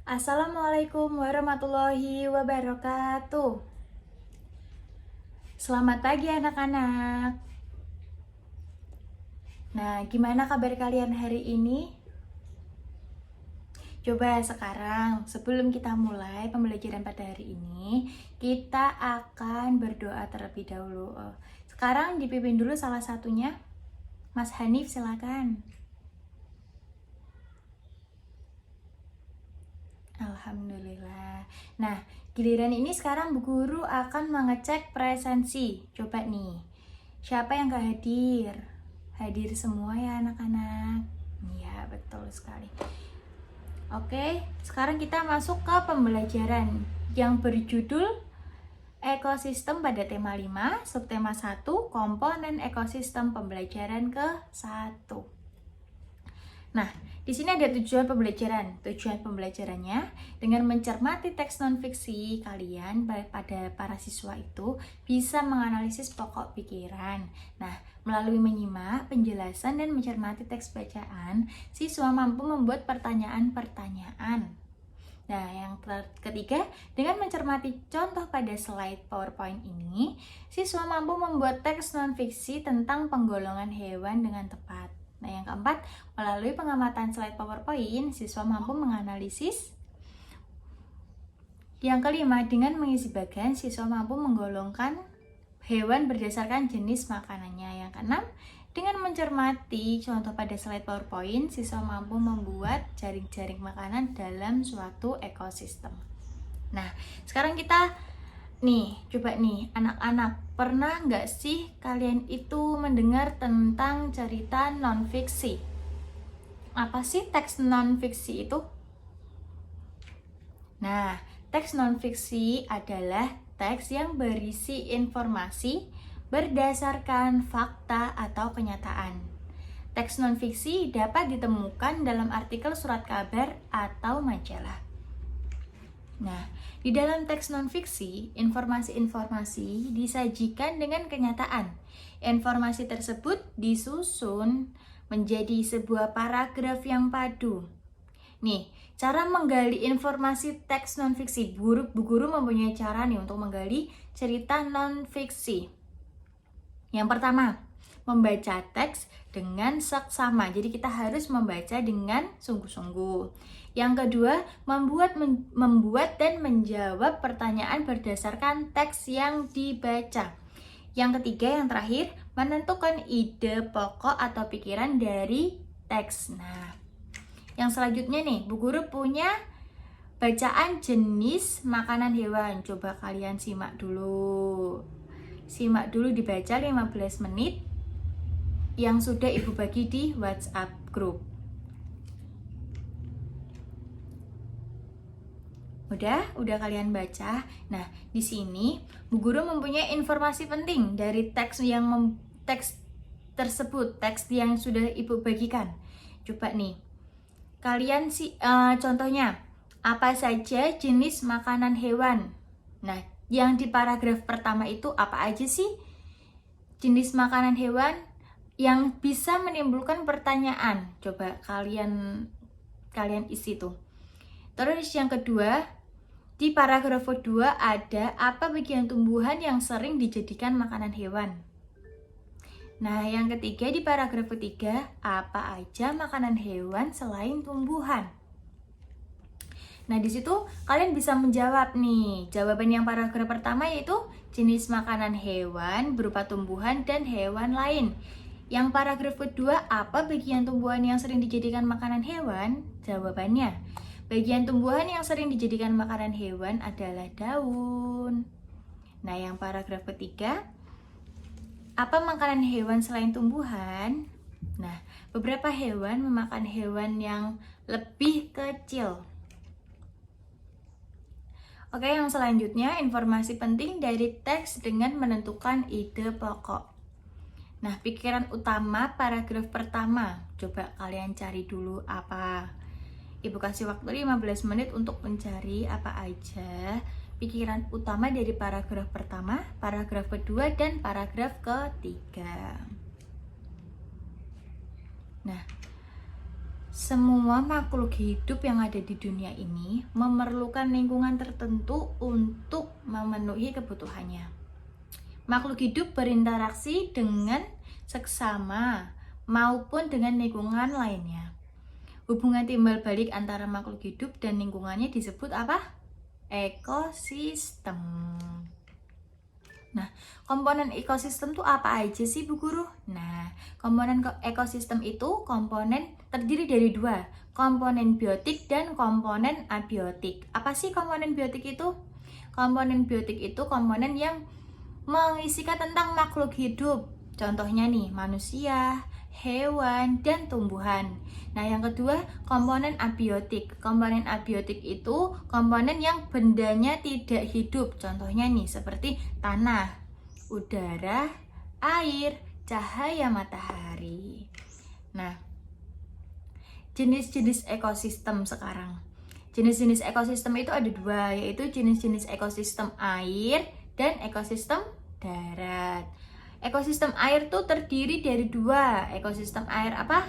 Assalamualaikum warahmatullahi wabarakatuh. Selamat pagi anak-anak. Nah, gimana kabar kalian hari ini? Coba sekarang, sebelum kita mulai pembelajaran pada hari ini, kita akan berdoa terlebih dahulu. Sekarang dipimpin dulu salah satunya. Mas Hanif, silakan. Alhamdulillah. Nah, giliran ini sekarang Bu Guru akan mengecek presensi. Coba nih, siapa yang gak hadir? Hadir semua ya anak-anak? Iya, betul sekali. Oke, sekarang kita masuk ke pembelajaran yang berjudul Ekosistem pada tema 5, subtema 1, komponen ekosistem pembelajaran ke-1. Nah, di sini ada tujuan pembelajaran. Tujuan pembelajarannya dengan mencermati teks non-fiksi kalian pada para siswa itu bisa menganalisis pokok pikiran. Nah, melalui menyimak, penjelasan, dan mencermati teks bacaan, siswa mampu membuat pertanyaan-pertanyaan. Nah, yang ketiga, dengan mencermati contoh pada slide PowerPoint ini, siswa mampu membuat teks non-fiksi tentang penggolongan hewan dengan tepat. Nah, yang keempat, melalui pengamatan slide PowerPoint, siswa mampu menganalisis. Yang kelima, dengan mengisi bagan, siswa mampu menggolongkan hewan berdasarkan jenis makanannya. Yang keenam, dengan mencermati contoh pada slide PowerPoint, siswa mampu membuat jaring-jaring makanan dalam suatu ekosistem. Nah, sekarang kita coba nih anak-anak, pernah nggak sih kalian itu mendengar tentang cerita non-fiksi? Apa sih teks non-fiksi itu? Nah, teks non-fiksi adalah teks yang berisi informasi berdasarkan fakta atau kenyataan. Teks non-fiksi dapat ditemukan dalam artikel surat kabar atau majalah. Nah, di dalam teks non-fiksi, informasi-informasi disajikan dengan kenyataan. Informasi tersebut disusun menjadi sebuah paragraf yang padu. Nih, cara menggali informasi teks non-fiksi. Bu Guru mempunyai cara nih untuk menggali cerita non-fiksi. Yang pertama, membaca teks dengan seksama. Jadi kita harus membaca dengan sungguh-sungguh. Yang kedua, membuat dan menjawab pertanyaan berdasarkan teks yang dibaca. Yang ketiga, yang terakhir, menentukan ide pokok atau pikiran dari teks. Nah, yang selanjutnya nih, Bu Guru punya bacaan jenis makanan hewan. Coba kalian simak dulu. Simak dulu dibaca 15 menit yang sudah Ibu bagi di WhatsApp group. Udah kalian baca. Nah, di sini Bu Guru mempunyai informasi penting dari teks tersebut, teks yang sudah Ibu bagikan. Coba nih, kalian contohnya, apa saja jenis makanan hewan? Nah, yang di paragraf pertama itu apa aja sih jenis makanan hewan yang bisa menimbulkan pertanyaan? Coba kalian isi tuh. Terus yang kedua, di paragraf kedua ada apa bagian tumbuhan yang sering dijadikan makanan hewan. Nah, yang ketiga di paragraf ketiga, apa aja makanan hewan selain tumbuhan. Nah, di situ kalian bisa menjawab nih. Jawaban yang paragraf pertama yaitu jenis makanan hewan berupa tumbuhan dan hewan lain. Yang paragraf kedua, apa bagian tumbuhan yang sering dijadikan makanan hewan? Jawabannya, bagian tumbuhan yang sering dijadikan makanan hewan adalah daun. Nah, yang paragraf ketiga, apa makanan hewan selain tumbuhan? Nah, beberapa hewan memakan hewan yang lebih kecil. Oke, yang selanjutnya, informasi penting dari teks dengan menentukan ide pokok. Nah, pikiran utama paragraf pertama. Coba kalian cari dulu apa. Ibu kasih waktu 15 menit untuk mencari apa aja pikiran utama dari paragraf pertama, paragraf kedua, dan paragraf ketiga. Nah, Semua makhluk hidup yang ada di dunia ini memerlukan lingkungan tertentu untuk memenuhi kebutuhannya. Makhluk hidup berinteraksi dengan seksama maupun dengan lingkungan lainnya. Hubungan timbal balik antara makhluk hidup dan lingkungannya disebut apa? Ekosistem. Nah, komponen ekosistem itu apa aja sih Bu Guru? Nah, komponen ekosistem itu komponen terdiri dari dua, komponen biotik dan komponen abiotik. Apa sih komponen biotik itu? Komponen biotik itu komponen yang mengisikan tentang makhluk hidup. Contohnya nih, manusia, hewan, dan tumbuhan. Nah, yang kedua, komponen abiotik. Komponen abiotik itu komponen yang bendanya tidak hidup. Contohnya nih, seperti tanah, udara, air, cahaya matahari. Nah, jenis-jenis ekosistem sekarang. Jenis-jenis ekosistem itu ada dua, yaitu jenis-jenis ekosistem air dan ekosistem darat. Ekosistem air tuh terdiri dari dua. Ekosistem air apa?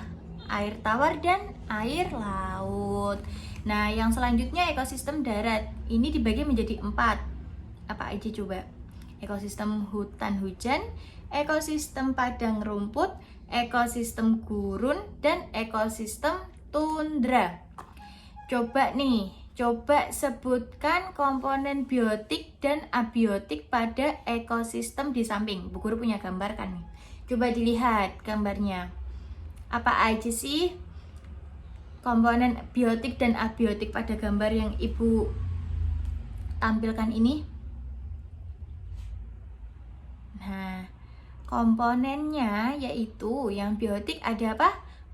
Air tawar dan air laut. Nah, yang selanjutnya ekosistem darat. Ini dibagi menjadi 4. Apa aja coba? Ekosistem hutan hujan, ekosistem padang rumput, ekosistem gurun, dan ekosistem tundra. Coba sebutkan komponen biotik dan abiotik pada ekosistem di samping. Bu Guru punya gambar kan nih. Coba dilihat gambarnya. Apa aja sih komponen biotik dan abiotik pada gambar yang Ibu tampilkan ini? Nah, komponennya yaitu yang biotik ada apa?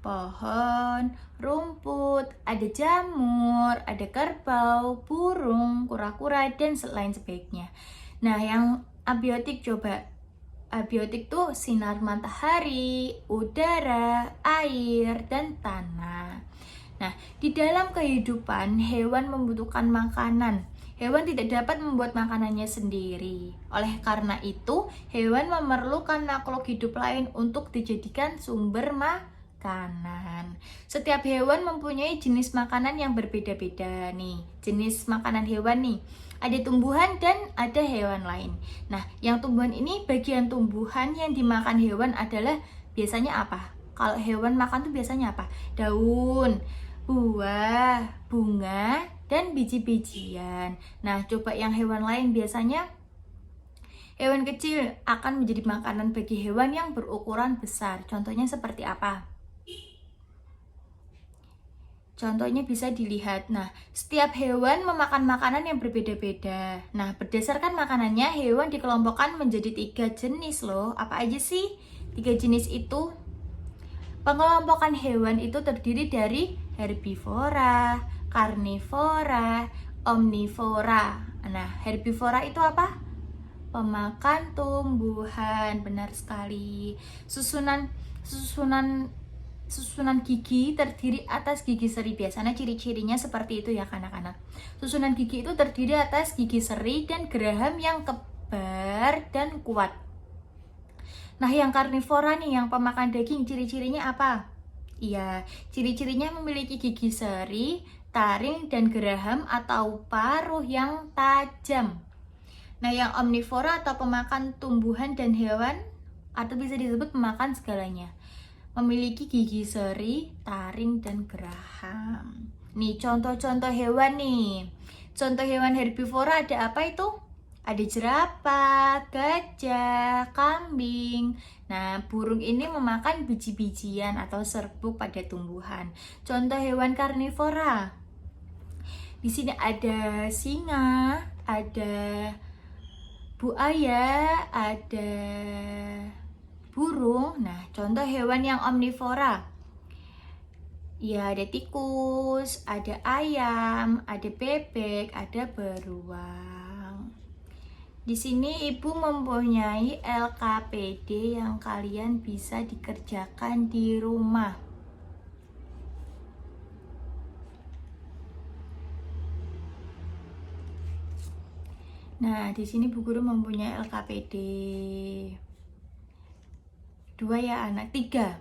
Pohon, rumput, ada jamur, ada kerbau, burung, kura-kura, dan lain sebagainya. Nah, yang abiotik coba. Abiotik tuh sinar matahari, udara, air, dan tanah. Nah, di dalam kehidupan, hewan membutuhkan makanan. Hewan tidak dapat membuat makanannya sendiri. Oleh karena itu, hewan memerlukan makhluk hidup lain untuk dijadikan sumber makanan. Setiap hewan mempunyai jenis makanan yang berbeda-beda nih. Jenis makanan hewan nih. Ada tumbuhan dan ada hewan lain. Nah, yang tumbuhan ini, bagian tumbuhan yang dimakan hewan adalah biasanya apa? Kalau hewan makan tuh biasanya apa? Daun, buah, bunga, dan biji-bijian. Nah, coba yang hewan lain biasanya hewan kecil akan menjadi makanan bagi hewan yang berukuran besar. Contohnya seperti apa? Contohnya bisa dilihat. Nah, setiap hewan memakan makanan yang berbeda-beda. Nah, berdasarkan makanannya, hewan dikelompokkan menjadi 3 jenis loh. Apa aja sih 3 jenis itu? Pengelompokan hewan itu terdiri dari herbivora, karnivora, omnivora. Nah, herbivora itu apa? Pemakan tumbuhan. Benar sekali. Susunan gigi terdiri atas gigi seri. Biasanya ciri-cirinya seperti itu ya anak-anak. Susunan gigi itu terdiri atas gigi seri dan geraham yang kembar dan kuat. Nah, yang karnivora nih, yang pemakan daging, ciri-cirinya apa? Iya, ciri-cirinya memiliki gigi seri, taring, dan geraham atau paruh yang tajam. Nah, yang omnivora atau pemakan tumbuhan dan hewan, atau bisa disebut pemakan segalanya, memiliki gigi seri, taring, dan geraham. Nih, contoh-contoh hewan nih. Contoh hewan herbivora ada apa itu? Ada jerapah, gajah, kambing. Nah, burung ini memakan biji-bijian atau serbuk pada tumbuhan. Contoh hewan karnivora. Di sini ada singa, ada buaya, ada burung. Nah, contoh hewan yang omnivora. Ya, ada tikus, ada ayam, ada bebek, ada beruang. Di sini Ibu mempunyai LKPD yang kalian bisa dikerjakan di rumah. Nah, di sini Bu Guru mempunyai LKPD 2 ya anak, 3.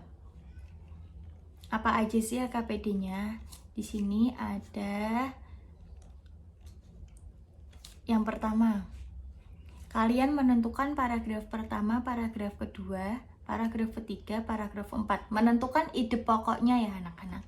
Apa aja sih AKPD-nya? Di sini ada yang pertama. Kalian menentukan paragraf pertama, paragraf kedua, paragraf ketiga, paragraf 4. Menentukan ide pokoknya ya anak-anak.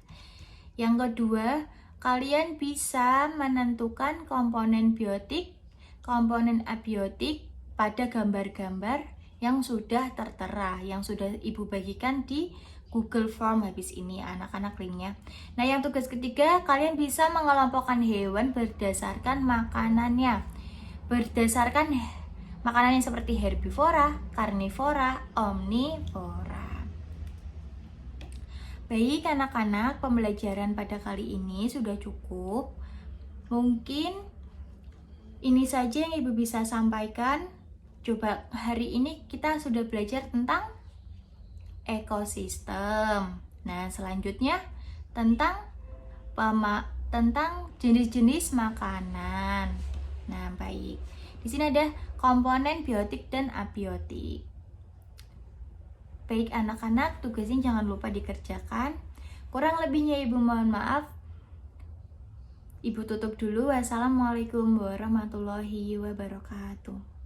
Yang kedua, kalian bisa menentukan komponen biotik, komponen abiotik pada gambar-gambar yang sudah tertera, yang sudah Ibu bagikan di Google Form habis ini anak-anak linknya. Nah, yang tugas ketiga, kalian bisa mengelompokkan hewan berdasarkan makanannya. Berdasarkan makanannya seperti herbivora, karnivora, omnivora. Baik anak-anak, pembelajaran pada kali ini sudah cukup. Mungkin ini saja yang Ibu bisa sampaikan. Coba hari ini kita sudah belajar tentang ekosistem. Nah, selanjutnya tentang jenis-jenis makanan. Nah, baik. Di sini ada komponen biotik dan abiotik. Baik anak-anak, tugasnya jangan lupa dikerjakan. Kurang lebihnya Ibu mohon maaf. Ibu tutup dulu. Wassalamualaikum warahmatullahi wabarakatuh.